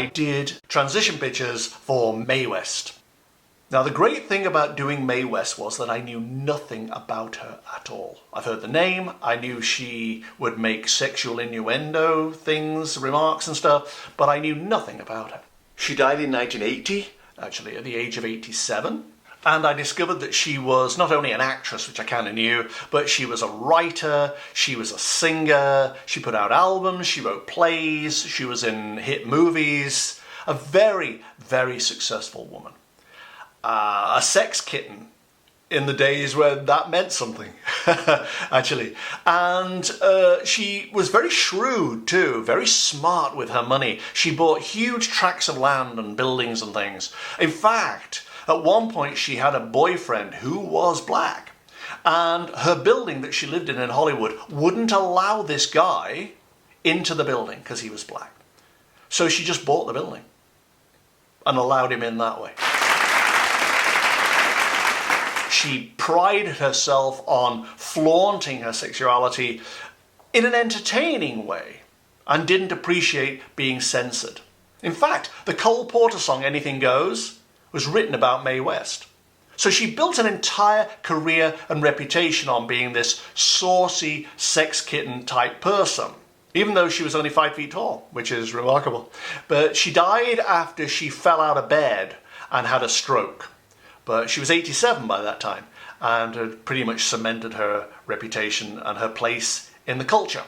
I did transition pictures for Mae West. Now, the great thing about doing Mae West was that I knew nothing about her at all. I've heard the name, I knew she would make sexual innuendo things, remarks and stuff, but I knew nothing about her. She died in 1980, actually at the age of 87, and I discovered that she was not only an actress, which I kind of knew, but she was a writer, she was a singer, she put out albums, she wrote plays, she was in hit movies, a very, very successful woman. A sex kitten in the days where that meant something, actually. And she was very shrewd too, very smart with her money. She bought huge tracts of land and buildings and things. In fact, at one point she had a boyfriend who was black, and her building that she lived in Hollywood wouldn't allow this guy into the building because he was black. So she just bought the building and allowed him in that way. She prided herself on flaunting her sexuality in an entertaining way and didn't appreciate being censored. In fact, the Cole Porter song Anything Goes was written about Mae West. So she built an entire career and reputation on being this saucy sex kitten type person, even though she was only 5 feet tall, which is remarkable. But she died after she fell out of bed and had a stroke. But she was 87 by that time and had pretty much cemented her reputation and her place in the culture.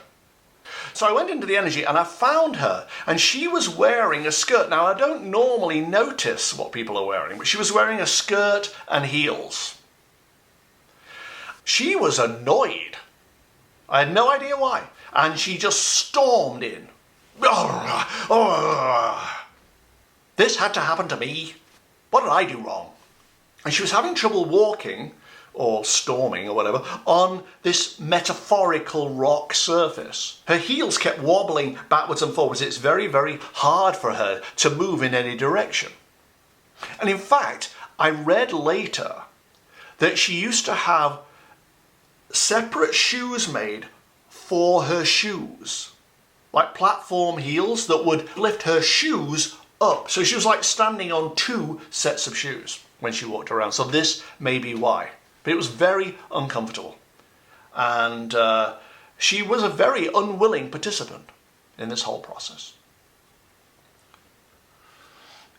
So I went into the Energy and I found her, and she was wearing a skirt. Now, I don't normally notice what people are wearing, but she was wearing a skirt and heels. She was annoyed. I had no idea why. And she just stormed in. This had to happen to me. What did I do wrong? And she was having trouble walking, or storming or whatever, on this metaphorical rock surface. Her heels kept wobbling backwards and forwards. It's very, very hard for her to move in any direction. And in fact, I read later that she used to have separate shoes made for her shoes, like platform heels that would lift her shoes up. So she was like standing on 2 sets of shoes when she walked around. So this may be why. But it was very uncomfortable. And she was a very unwilling participant in this whole process.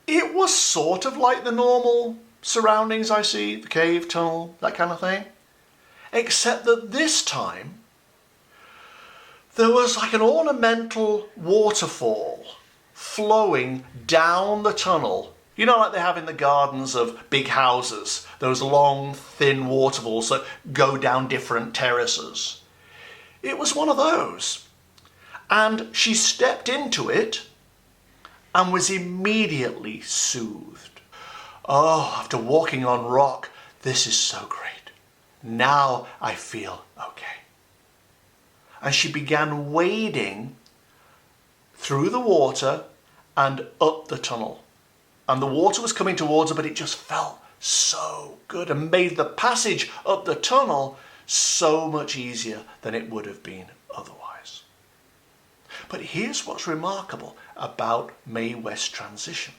It was sort of like the normal surroundings I see, the cave, tunnel, that kind of thing. Except that this time, there was like an ornamental waterfall flowing down the tunnel. You know, like they have in the gardens of big houses, those long, thin waterfalls that go down different terraces. It was one of those. And she stepped into it and was immediately soothed. Oh, after walking on rock, this is so great. Now I feel okay. And she began wading through the water and up the tunnel. And the water was coming towards her, but it just felt so good and made the passage up the tunnel so much easier than it would have been otherwise. But here's what's remarkable about Mae West's transition.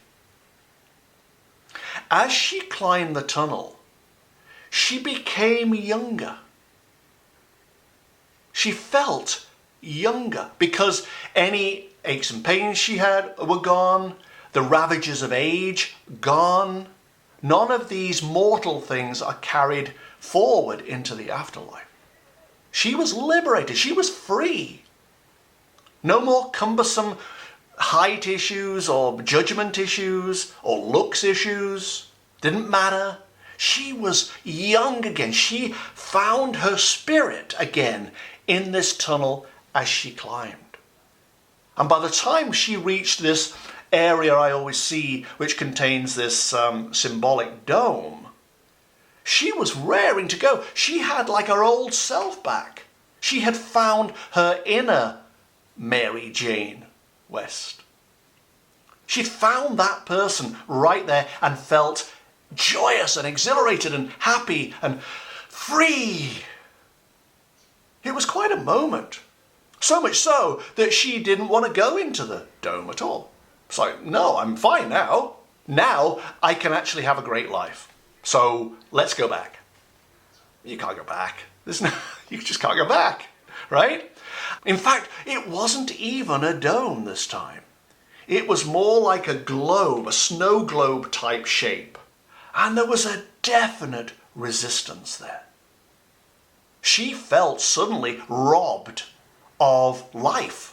As she climbed the tunnel, she became younger. She felt younger because any aches and pains she had were gone. The ravages of age, gone. None of these mortal things are carried forward into the afterlife. She was liberated. She was free. No more cumbersome height issues or judgment issues or looks issues. Didn't matter. She was young again. She found her spirit again in this tunnel as she climbed. And by the time she reached this area I always see, which contains this symbolic dome, she was raring to go. She had like her old self back. She had found her inner Mary Jane West. She'd found that person right there and felt joyous and exhilarated and happy and free. It was quite a moment. So much so that she didn't want to go into the dome at all. It's like, no, I'm fine now. Now I can actually have a great life. So let's go back. You can't go back. You just can't go back, right? In fact, it wasn't even a dome this time. It was more like a globe, a snow globe type shape. And there was a definite resistance there. She felt suddenly robbed of life,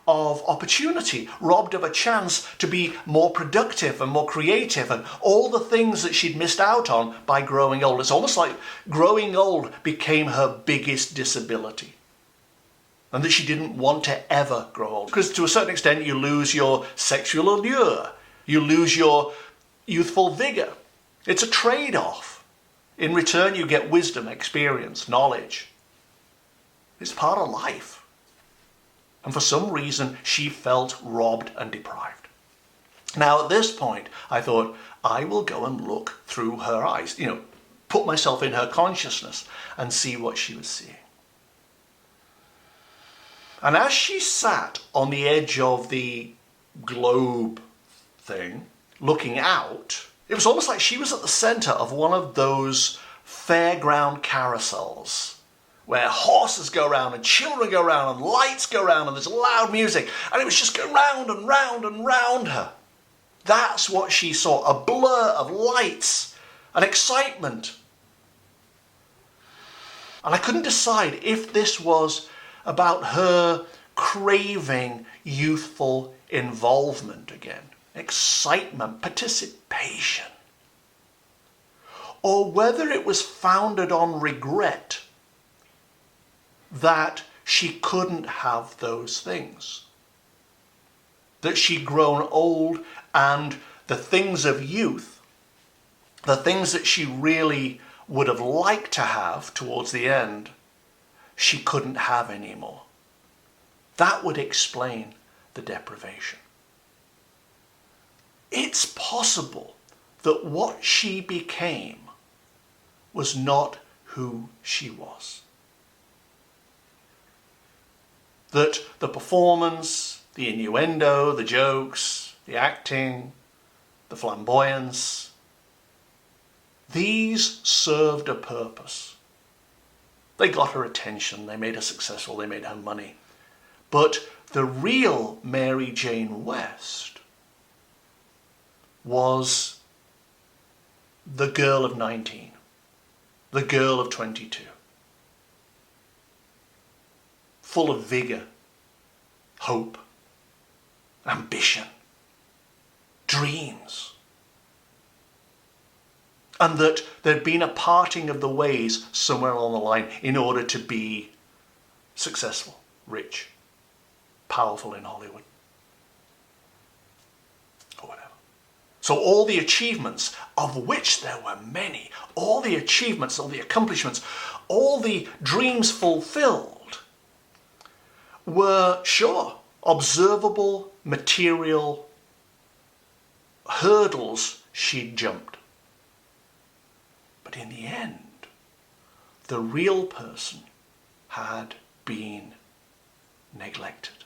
of opportunity, robbed of a chance to be more productive and more creative and all the things that she'd missed out on by growing old. It's almost like growing old became her biggest disability. And that she didn't want to ever grow old. Because to a certain extent you lose your sexual allure. You lose your youthful vigor. It's a trade-off. In return you get wisdom, experience, knowledge. It's part of life. And for some reason she felt robbed and deprived. Now at this point I thought, I will go and look through her eyes. Put myself in her consciousness and see what she was seeing. And as she sat on the edge of the globe thing, looking out, it was almost like she was at the center of one of those fairground carousels where horses go around and children go around and lights go around and there's loud music. And it was just going round and round and round her. That's what she saw, a blur of lights and excitement. And I couldn't decide if this was about her craving youthful involvement again, excitement, participation, or whether it was founded on regret that she couldn't have those things, that she'd grown old and the things of youth, the things that she really would have liked to have towards the end, she couldn't have anymore. That would explain the deprivation. It's possible that what she became was not who she was. That the performance, the innuendo, the jokes, the acting, the flamboyance, these served a purpose. They got her attention, they made her successful, they made her money. But the real Mary Jane West was the girl of 19, the girl of 22. Full of vigor, hope, ambition, dreams. And that there'd been a parting of the ways somewhere along the line in order to be successful, rich, powerful in Hollywood, or whatever. So all the achievements, of which there were many, all the achievements, all the accomplishments, all the dreams fulfilled, were, sure, observable, material hurdles she'd jumped. But in the end, the real person had been neglected.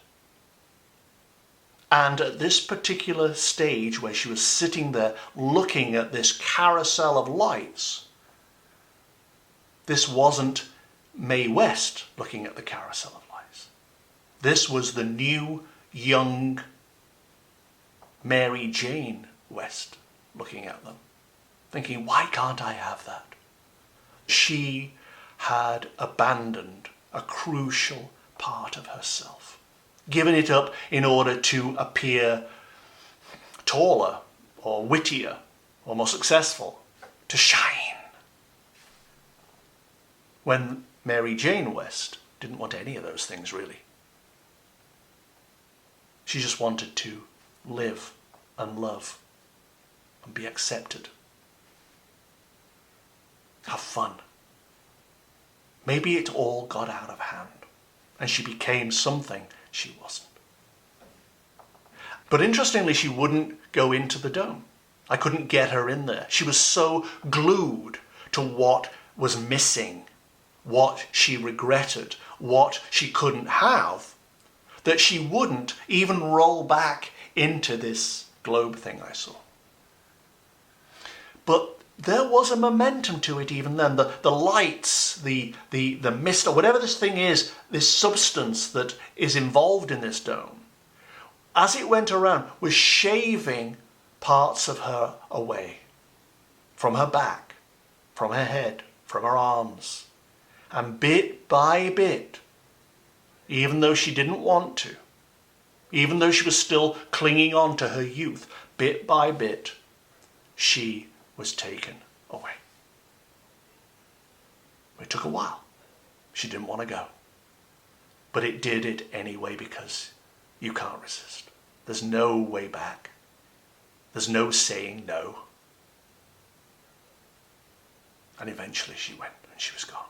And at this particular stage where she was sitting there looking at this carousel of lights, this wasn't Mae West looking at the carousel of lights. This was the new, young Mary Jane West looking at them, thinking, why can't I have that? She had abandoned a crucial part of herself, given it up in order to appear taller or wittier or more successful, to shine. When Mary Jane West didn't want any of those things really. She just wanted to live and love and be accepted. Have fun. Maybe it all got out of hand and she became something she wasn't. But interestingly, she wouldn't go into the dome. I couldn't get her in there. She was so glued to what was missing, what she regretted, what she couldn't have, that she wouldn't even roll back into this globe thing I saw. But there was a momentum to it even then. The lights, the mist, or whatever this thing is, this substance that is involved in this dome, as it went around, was shaving parts of her away. From her back, from her head, from her arms. And bit by bit, even though she didn't want to, even though she was still clinging on to her youth, bit by bit, she was taken away. It took a while. She didn't want to go. But it did it anyway because you can't resist. There's no way back. There's no saying no. And eventually she went and she was gone.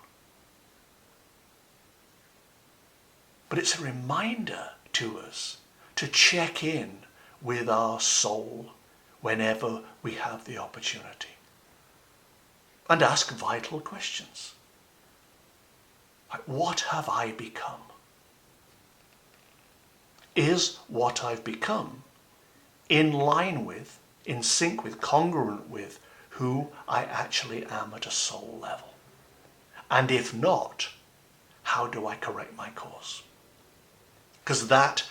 But it's a reminder to us to check in with our soul whenever we have the opportunity. And ask vital questions. Like, what have I become? Is what I've become in line with, in sync with, congruent with who I actually am at a soul level? And if not, how do I correct my course? Because that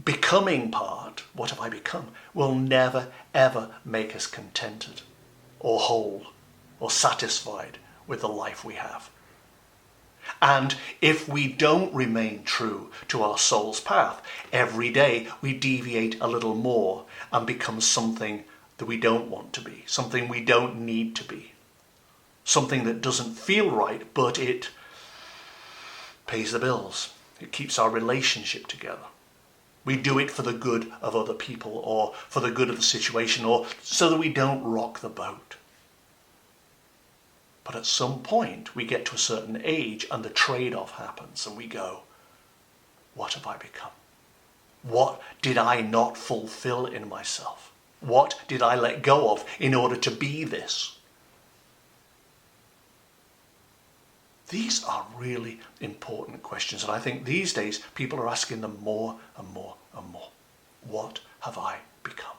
becoming part, what have I become, will never ever make us contented or whole or satisfied with the life we have. And if we don't remain true to our soul's path, every day we deviate a little more and become something that we don't want to be, something we don't need to be, something that doesn't feel right, but it pays the bills. It keeps our relationship together. We do it for the good of other people or for the good of the situation or so that we don't rock the boat. But at some point we get to a certain age and the trade-off happens and we go, what have I become? What did I not fulfill in myself? What did I let go of in order to be this? These are really important questions, and I think these days people are asking them more and more and more. What have I become?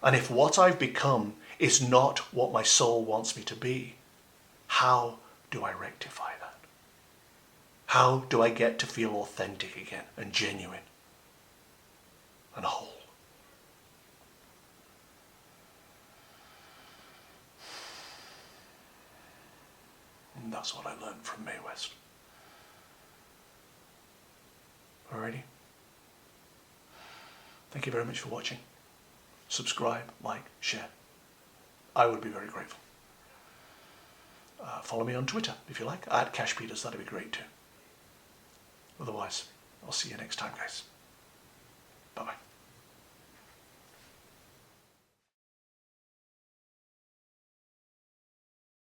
And if what I've become is not what my soul wants me to be, how do I rectify that? How do I get to feel authentic again and genuine and whole? And that's what I learned from Mae West. Alrighty? Thank you very much for watching. Subscribe, like, share. I would be very grateful. Follow me on Twitter if you like, @CashPeters, that'd be great too. Otherwise, I'll see you next time, guys. Bye-bye.